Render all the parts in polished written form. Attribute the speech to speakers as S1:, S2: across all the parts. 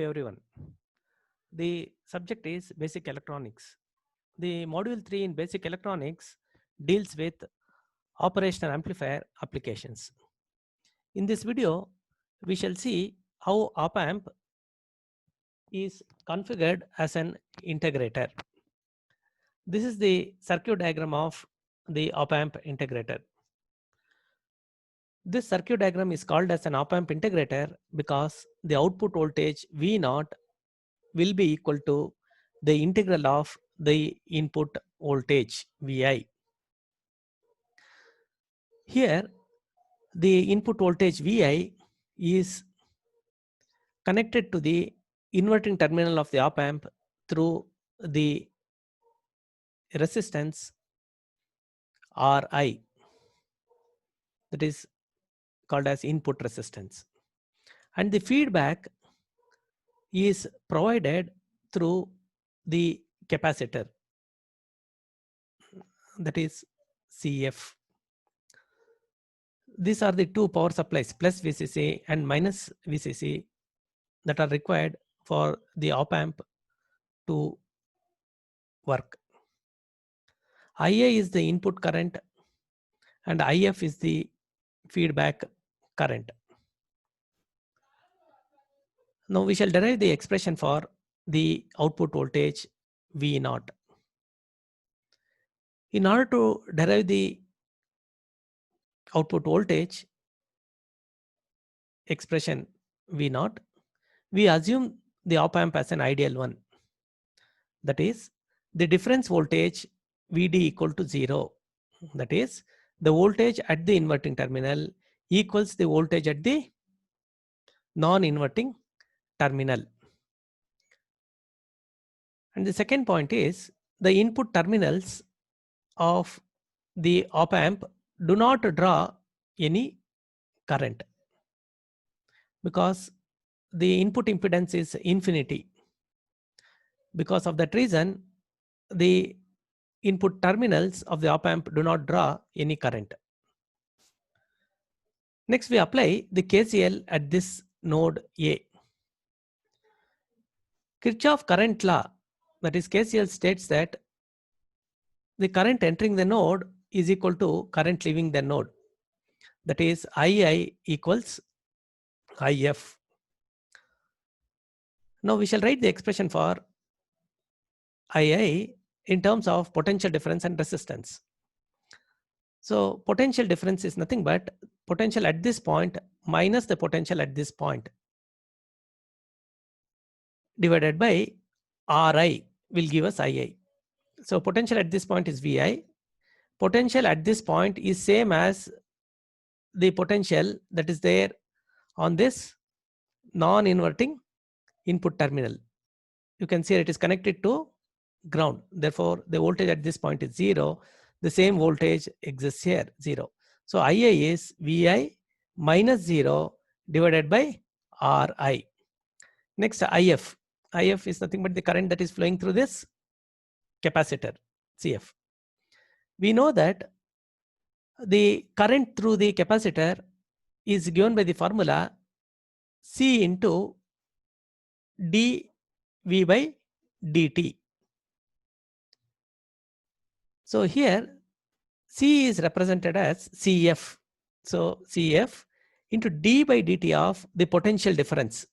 S1: everyone. The subject is basic electronics. The module 3 in basic electronics deals with operational amplifier applications. In this video, we shall see how op-amp is configured as an integrator. This is the circuit diagram of the op-amp integrator. This circuit diagram is called as an op-amp integrator because the output voltage V0 will be equal to the integral of the input voltage Vi. Here, the input voltage Vi is connected to the inverting terminal of the op-amp through the resistance Ri, that is called as input resistance, and the feedback is provided through the capacitor, that is Cf. These are the two power supplies, plus VCC and minus VCC, that are required for the op-amp to work. Ia is the input current and If is the feedback current. Now we shall derive the expression for the output voltage V0. In order to derive the output voltage expression V0, we assume the op-amp as an ideal one. That is, the difference voltage Vd equal to 0. That is, the voltage at the inverting terminal equals the voltage at the non-inverting terminal. And the second point is, the input terminals of the op-amp do not draw any current because the input impedance is infinity. Because of that reason, the input terminals of the op-amp do not draw any current. Next, we apply the KCL at this node A. Kirchhoff current law, that is KCL, states that the current entering the node is equal to current leaving the node. That is, II equals If. Now we shall write the expression for II in terms of potential difference and resistance. So potential difference is nothing but potential at this point minus the potential at this point divided by Ri will give us II. So potential at this point is Vi. Potential at this point is same as the potential that is there on this non-inverting input terminal. You can see it is connected to ground. Therefore, the voltage at this point is 0. The same voltage exists here, 0. So Ia is Vi minus 0 divided by Ri. Next, If. If is nothing but the current that is flowing through this capacitor, Cf. We know that the current through the capacitor is given by the formula C into dV by dt. So here C is represented as Cf. So Cf into d by dt of the potential difference.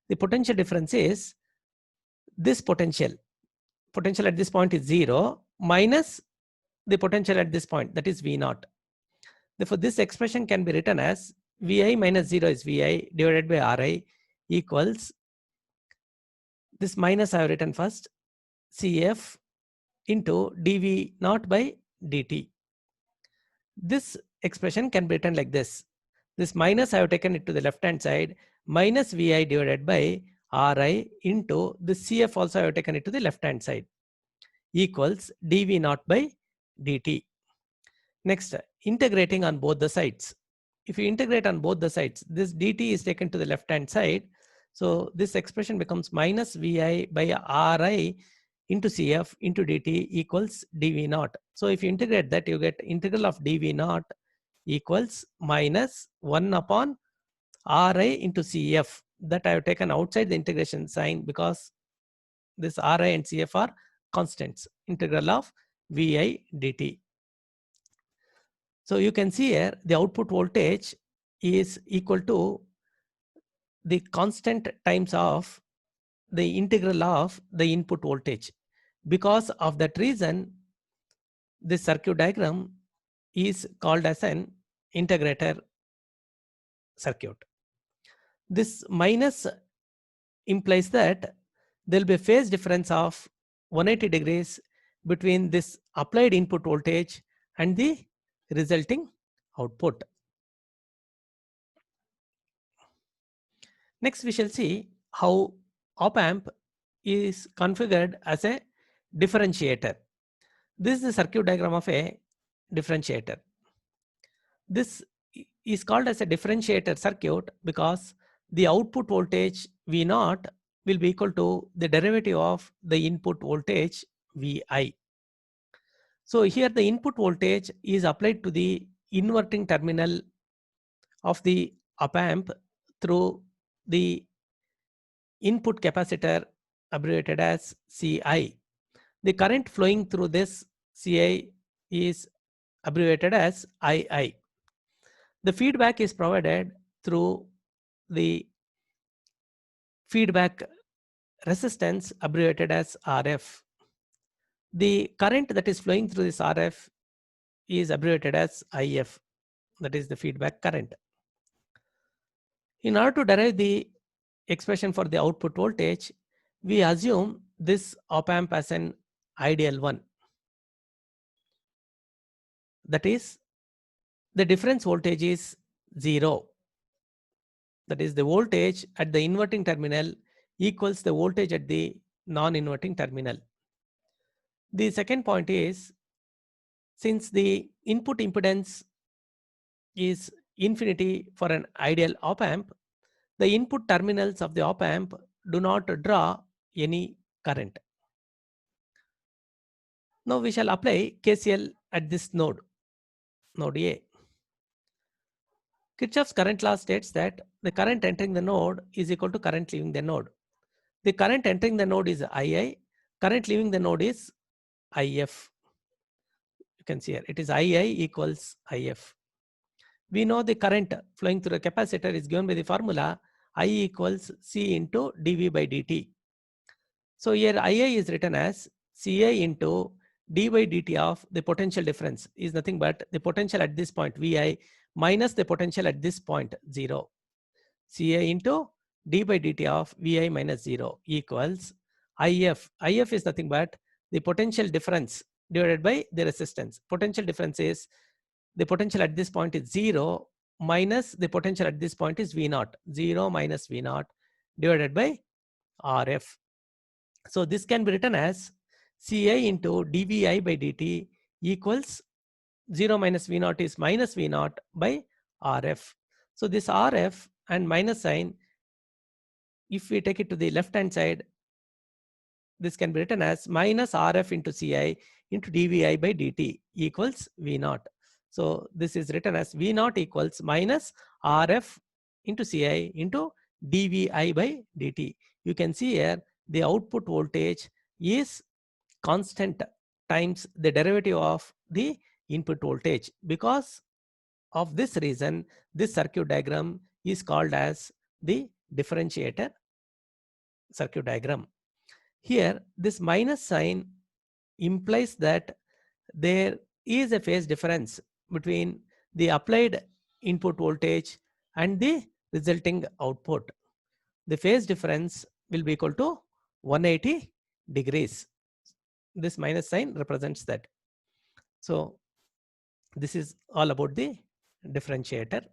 S1: The potential difference is this potential. Potential at this point is 0 minus the potential at this point, that is V0. Therefore, this expression can be written as Vi minus 0 is Vi divided by Ri equals, this minus I have written first, Cf into dV0 by dt. This expression can be written like this. This minus I have taken it to the left hand side, minus Vi divided by Ri into the Cf also I have taken it to the left hand side, equals dV0 by dt. Next, integrating on both the sides. If you integrate on both the sides, this dt is taken to the left hand side. So this expression becomes minus Vi by Ri into Cf into dt equals dV0. So if you integrate that, you get integral of dV0 equals minus 1 upon Ri into Cf, that I have taken outside the integration sign because this Ri and Cf are constants, integral of Vi dt. So you can see here the output voltage is equal to the constant times of the integral of the input voltage. Because of that reason, this circuit diagram is called as an integrator circuit. This minus implies that there will be a phase difference of 180 degrees between this applied input voltage and the resulting output. Next, we shall see how op-amp is configured as a differentiator. This is the circuit diagram of a differentiator. This is called as a differentiator circuit because the output voltage V0 will be equal to the derivative of the input voltage Vi. So here the input voltage is applied to the inverting terminal of the op-amp through the input capacitor abbreviated as Ci. The current flowing through this Ci is abbreviated as Ii. The feedback is provided through the feedback resistance abbreviated as RF. The current that is flowing through this RF is abbreviated as IF, that is the feedback current. In order to derive the expression for the output voltage, we assume this op-amp as an ideal one. That is, the difference voltage is 0. That is, the voltage at the inverting terminal equals the voltage at the non-inverting terminal. The second point is, since the input impedance is infinity for an ideal op-amp, the input terminals of the op-amp do not draw any current. Now we shall apply KCL at this node A. Kirchhoff's current law states that the current entering the node is equal to current leaving the node. The current entering the node is II, current leaving the node is IF. You can see here, it is II equals IF. We know the current flowing through a capacitor is given by the formula I equals C into dV by dt. So here II is written as Ci into d by dt of the potential difference is nothing but the potential at this point Vi minus the potential at this point 0. Ci into d by dt of Vi minus 0 equals IF. IF is nothing but the potential difference divided by the resistance. Potential difference is the potential at this point is 0 minus the potential at this point is V0. 0 minus V0 divided by RF. So this can be written as Ci into dVi by dt equals 0 minus V0 is minus V0 by RF. So this RF and minus sign, if we take it to the left hand side, this can be written as minus RF into Ci into dVi by dt equals V0. So this is written as V0 equals minus RF into Ci into dVi by dt. You can see here the output voltage is constant times the derivative of the input voltage. Because of this reason, this circuit diagram is called as the differentiator circuit diagram. Here, this minus sign implies that there is a phase difference between the applied input voltage and the resulting output. The phase difference will be equal to 180 degrees. This minus sign represents that. So this is all about the differentiator.